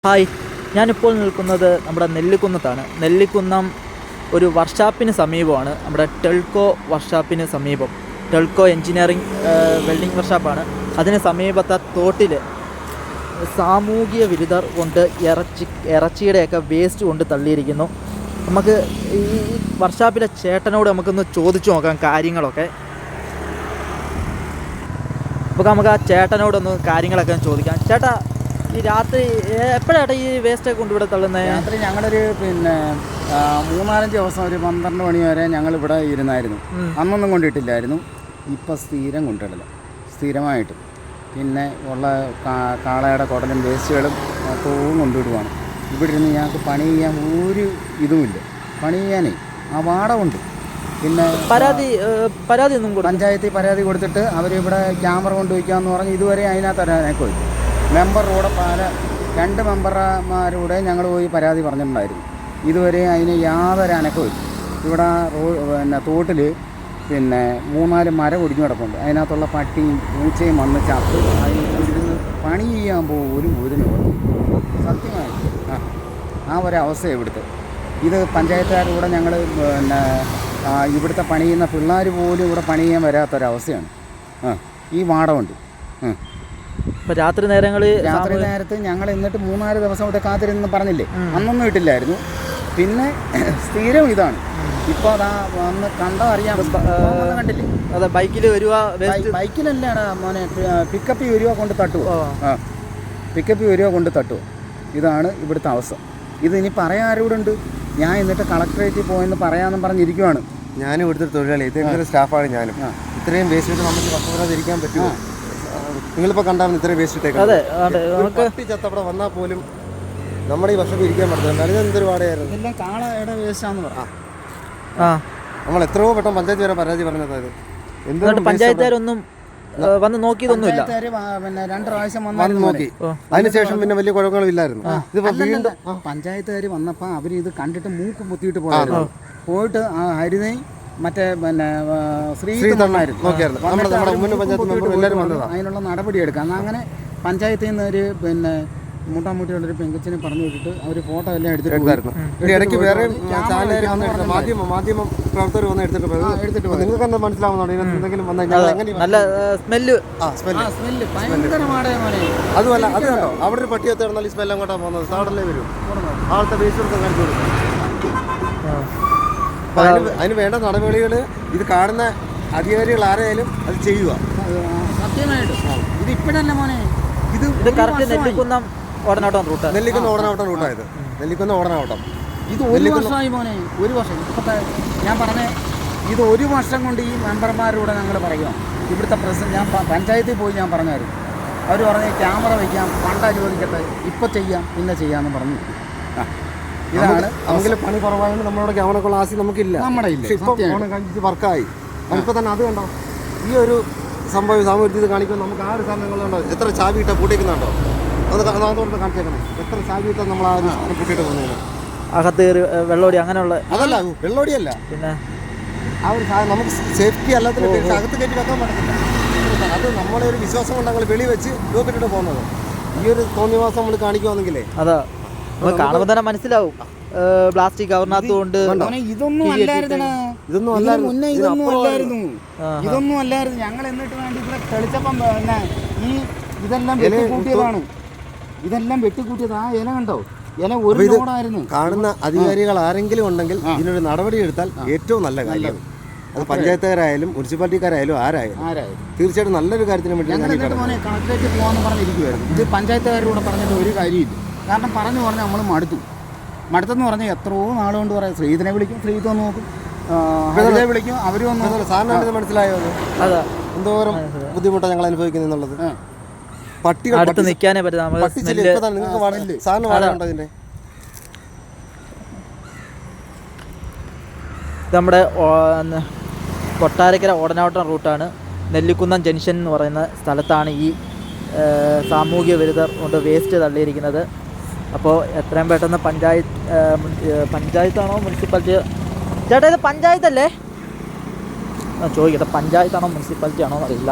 Hi, ഞാനിപ്പോൾ നിൽക്കുന്നത് നമ്മുടെ നെല്ലിക്കുന്നത്താണ്. നെല്ലിക്കുന്നം ഒരു വർക്ക്ഷോപ്പിന് സമീപമാണ്. നമ്മുടെ ടെൽക്കോ വർക്ക്ഷോപ്പിന് സമീപം. ടെൽക്കോ എൻജിനീയറിംഗ് വെൽഡിംഗ് വർക്ക്ഷോപ്പാണ്. അതിന് സമീപത്തെ തോട്ടിൽ സാമൂഹിക വിരുദ്ധർ കൊണ്ട് ഇറച്ചിയുടെയൊക്കെ വേസ്റ്റ് കൊണ്ട് തള്ളിയിരിക്കുന്നു. നമുക്ക് ഈ വർക്ക്ഷോപ്പിലെ ചേട്ടനോട് നമുക്കൊന്ന് ചോദിച്ചു നോക്കാം കാര്യങ്ങളൊക്കെ. അപ്പോൾ നമുക്ക് ആ ചേട്ടനോടൊന്ന് കാര്യങ്ങളൊക്കെ ചോദിക്കാം. ചേട്ടാ, ഈ രാത്രി എപ്പോഴാണ് ഈ വേസ്റ്റൊക്കെ കൊണ്ടിവിടെ തള്ളുന്നത്? രാത്രി ഞങ്ങളൊരു 3-4 ദിവസം ഒരു 12 മണി വരെ ഞങ്ങളിവിടെ ഇരുന്നായിരുന്നു. അന്നൊന്നും കൊണ്ടിട്ടില്ലായിരുന്നു. ഇപ്പം സ്ഥിരം കൊണ്ടിടില്ല, സ്ഥിരമായിട്ട്. പിന്നെ ഉള്ള കാളയുടെ കുടലും വേസ്റ്റുകളും തോവും കൊണ്ടിടുവാണ്. ഇവിടെ ഇരുന്ന് ഞങ്ങൾക്ക് പണി ചെയ്യാൻ ഒരു ഇതുമില്ല. പണി ചെയ്യാനേ ആ വാടമുണ്ട്. പിന്നെ പരാതി ഒന്നും പഞ്ചായത്തിൽ പരാതി കൊടുത്തിട്ട് അവരിവിടെ ക്യാമറ കൊണ്ടുവയ്ക്കാമെന്ന് പറഞ്ഞ് ഇതുവരെ അതിനകത്ത് പോയി. മെമ്പറുടെ 2 മെമ്പർമാരുടെ ഞങ്ങൾ പോയി പരാതി പറഞ്ഞിട്ടുണ്ടായിരുന്നു. ഇതുവരെ അതിന് യാതൊരു അനക്കമില്ല. ഇവിടെ തോട്ടിൽ 3-4 മരം ഒടിഞ്ഞു കിടപ്പുണ്ട്. അതിനകത്തുള്ള പട്ടിയും പൂച്ചയും വന്ന് ചത്ത് അതിന് പണി ചെയ്യാൻ പോലും ഒരു സത്യമായി ആ ഒരവസ്ഥയാണ് ഇവിടുത്തെ. ഇത് പഞ്ചായത്തുകാരുടെ ഞങ്ങൾ ഇവിടുത്തെ പണി ചെയ്യുന്ന പിള്ളേർ പോലും ഇവിടെ പണി ചെയ്യാൻ വരാത്തൊരവസ്ഥയാണ്. ഈ വാടമുണ്ട്. ഇപ്പോൾ രാത്രി നേരത്ത് ഞങ്ങൾ എന്നിട്ട് 3-4 ദിവസം ഇവിടെ കാത്തിരുന്ന് പറഞ്ഞില്ലേ, അന്നൊന്നും ഇട്ടില്ലായിരുന്നു. പിന്നെ സ്ഥിരം ഇതാണ്. ഇപ്പോൾ അതാ വന്ന് കണ്ടോ അറിയാം. കണ്ടില്ലേ? അതെ, ബൈക്കിൽ വരുവാ. ബൈക്കിലല്ലാണ് മോനെ, പിക്കപ്പ് വരുവ കൊണ്ട് തട്ടുമോ? പിക്കപ്പ് വരുവ കൊണ്ട് തട്ടുമോ? ഇതാണ് ഇവിടുത്തെ അവസ്ഥ. ഇത് ഇനി പറയാൻ ആരോടുണ്ട്? ഞാൻ എന്നിട്ട് കളക്ടറേറ്റിൽ പോയെന്ന് പറയാമെന്ന് പറഞ്ഞിരിക്കുവാണ്. ഞാനും ഇവിടുത്തെ തൊഴിലാളി, ഇതെങ്കിലും സ്റ്റാഫാണ് ഞാനും. ഇത്രയും വേസ്റ്റ് നമുക്ക് വസ്തുവരാതിരിക്കാൻ പറ്റുമോ? നിങ്ങളിപ്പോൾ കണ്ടാൽ ഇത്രയും വേസ്റ്റ് ഇട്ടേക്കാം. ചത്തവിടെ വന്നാൽ പോലും നമ്മുടെ ഈ വർഷം ഇരിക്കാൻ പറ്റില്ല. എന്തൊരു വാടകയായിരുന്നു. ഇതെല്ലാം കാളയുടെ വേസ്റ്റാന്ന് പറയാം. നമ്മൾ എത്രയോ വട്ടം പഞ്ചായത്ത് വരെ പരാതി പറഞ്ഞത്. എന്തുകൊണ്ട് പഞ്ചായത്തുകാരൊന്നും വന്ന് നോക്കിയതൊന്നുമില്ല? 2 പ്രാവശ്യം വന്ന് നോക്കി. അതിനുശേഷം പിന്നെ വലിയ കുഴപ്പങ്ങളും ഇല്ലായിരുന്നു. പഞ്ചായത്തുകാർ വന്നപ്പോൾ അവർ ഇത് കണ്ടിട്ട് മൂക്ക് പൊത്തിയിട്ട് പോയിട്ട് ഹരിതയും മറ്റേ അതിനുള്ള നടപടി എടുക്കാം. അങ്ങനെ പഞ്ചായത്തിൽ നിന്ന് ഒരു മൂട്ടാമുട്ടിയുള്ളൊരു പെങ്കച്ചിനെ പറഞ്ഞു വിട്ടിട്ട് അവർ ഫോട്ടോ എല്ലാം എടുത്തിട്ടുണ്ടായിരുന്നു. ഇടയ്ക്ക് വേറെ മാധ്യമ പ്രവർത്തകർ വന്ന് എടുത്തിട്ട് നിങ്ങൾക്ക് എന്താ മനസ്സിലാവുന്നുണ്ടോ? എന്തെങ്കിലും നല്ല സ്മെല്ല് ഭയങ്കരമാണ്. അതുമല്ല, അത് കണ്ടോ, അവിടെ ഒരു പട്ടി എത്തിയാൽ ഈ സ്മെല്ല് അങ്ങോട്ടാണ് പോകുന്നത്. സാടല്ലേ വരും. ആളത്തെ വേസ്റ്റ് കാണിച്ചു കൊടുക്കും. അതിന് വേണ്ട നടപടികൾ ഇത് കാണുന്ന അധികാരികൾ ആരായാലും അത് ചെയ്യുക. സത്യമായിട്ട് ഇത് ഇപ്പോഴല്ല മോനെ, ഇത് കറക്റ്റ് നെല്ലിക്കുന്നം ഓടനാവട്ടം റൂട്ടായത്. നെല്ലിക്കുന്ന ഓടനാവട്ടം ഇത് 1 വർഷമായി മോനെ. 1 വർഷം. ഇപ്പോഴത്തെ ഞാൻ പറഞ്ഞേ, ഇത് 1 വർഷം കൊണ്ട് ഈ മെമ്പർമാരോട് ഞങ്ങൾ പറയുക. ഇവിടുത്തെ പ്രസിഡന്റ് ഞാൻ പഞ്ചായത്തിൽ പോയി ഞാൻ പറഞ്ഞായിരുന്നു. അവർ പറഞ്ഞ് ക്യാമറ വയ്ക്കാം, ഫണ്ട് അനുവദിക്കട്ടെ, ഇപ്പം ചെയ്യാം, പിന്നെ ചെയ്യാമെന്ന് പറഞ്ഞു. ഇതാണ് നമുക്ക് പണി കുറവായതുകൊണ്ട് നമ്മളോട് ക്യാമറക്കുള്ള ആശയം നമുക്കില്ല. നമ്മുടെ ഇല്ല. ഇപ്പം വർക്കായി. ഇപ്പോൾ തന്നെ അത് കണ്ടോ, ഈ ഒരു സംഭവം സാമൂഹ്യ ഇത് കാണിക്കുമ്പോൾ നമുക്ക് ആ ഒരു സമയങ്ങളുണ്ടോ, എത്ര ചാവി ഇട്ടാൽ പൂട്ടിക്കുന്നുണ്ടോ? അതോടൊപ്പം കാണിച്ചേക്കണം. എത്ര ചാവി ഇട്ടാൽ നമ്മൾ ആ ഒരു പൂട്ടിയിട്ട് പോകുന്നത്. അകത്ത് വെള്ളോടി അങ്ങനെയുള്ള അതല്ല, വെള്ളോടിയല്ല. പിന്നെ ആ ഒരു സാധനം നമുക്ക് സേഫ്റ്റി അല്ലാത്ത അകത്ത് കയറ്റി വെക്കാൻ പറ്റത്തില്ല. അത് നമ്മുടെ ഒരു വിശ്വാസം കൊണ്ട് ഞങ്ങൾ വെളി വെച്ച് ലോക്കിട്ടിട്ട് പോകുന്നത്. ഈ ഒരു തോന്നിവാസം നമ്മൾ കാണിക്കുവാണെങ്കിലേ അതാ കാണുമ്പോൾ തന്നെ മനസ്സിലാവും. പ്ലാസ്റ്റിക് കവറിനകത്ത് കൊണ്ട് ഇതൊന്നും അല്ലായിരുന്നു. ഞങ്ങൾ എന്നിട്ട് വേണ്ടി ഇവിടെ തെളിച്ചപ്പം ഇതെല്ലാം വെട്ടിക്കൂട്ടിയതാണ്. ആ ഇല കണ്ടോ? ഇല ഒരു ലോഡായിരുന്നു. കാണുന്ന അധികാരികൾ ആരെങ്കിലും ഉണ്ടെങ്കിൽ ഇതിനൊരു നടപടി എടുത്താൽ ഏറ്റവും നല്ല കാര്യം. അത് പഞ്ചായത്തുകാരായാലും മുനിസിപ്പാലിറ്റിക്കാരായാലും ആരായാലും തീർച്ചയായിട്ടും നല്ലൊരു കാര്യത്തിന് വേണ്ടി കളക്ടറേറ്റ് പോകാമെന്ന് പറഞ്ഞിരിക്കുമായിരുന്നു. ഇത് പഞ്ചായത്തുകാരോട് പറഞ്ഞിട്ട് ഒരു കാര്യമില്ല. കാരണം പറഞ്ഞ് നമ്മൾ മടുത്തെന്ന് പറഞ്ഞാൽ എത്രയോ നാളുകൊണ്ട് പറയാം. ശ്രീധനെ വിളിക്കും, ശ്രീധ നോക്കും, അവരെ വിളിക്കും, അവർ വന്നു. സാറിന് മനസ്സിലായോ എന്തോരം ബുദ്ധിമുട്ടാണ് ഞങ്ങൾ അനുഭവിക്കുന്നത് എന്നുള്ളത്? പട്ടികൾ അടുത്ത് നിൽക്കാനേ പറ്റില്ല. സാറിന് വാടകയുണ്ടോ ഇതിൻ്റെ? നമ്മുടെ കൊട്ടാരക്കര ഓടനാവട്ടം റൂട്ടാണ്. നെല്ലിക്കുന്നം ജംഗ്ഷൻ എന്ന് പറയുന്ന സ്ഥലത്താണ് ഈ സാമൂഹ്യ വിരുദ്ധർ കൊണ്ട് വേസ്റ്റ് തള്ളിയിരിക്കുന്നത്. അപ്പോൾ എത്രയും പെട്ടെന്ന് പഞ്ചായത്താണോ മുനിസിപ്പാലിറ്റി? ചേട്ടാ, ഇത് പഞ്ചായത്തല്ലേ? ചോദിക്കട്ടെ, പഞ്ചായത്താണോ മുനിസിപ്പാലിറ്റി ആണോ എന്നറിയില്ല.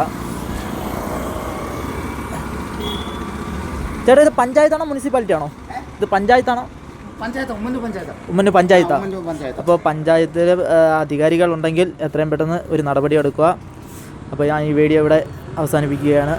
ചേട്ടാ, ഇത് പഞ്ചായത്താണോ മുനിസിപ്പാലിറ്റി ആണോ? ഇത് പഞ്ചായത്താണോ? പഞ്ചായത്ത് ഉമ്മന്നൂർ പഞ്ചായത്ത്. ഉമ്മന്നൂർ പഞ്ചായത്താണ്. ഉമ്മന്നൂർ പഞ്ചായത്ത്. അപ്പോൾ പഞ്ചായത്തിൽ അധികാരികളുണ്ടെങ്കിൽ എത്രയും പെട്ടെന്ന് ഒരു നടപടി എടുക്കുക. അപ്പോൾ ഞാൻ ഈ വീഡിയോ ഇവിടെ അവസാനിപ്പിക്കുകയാണ്.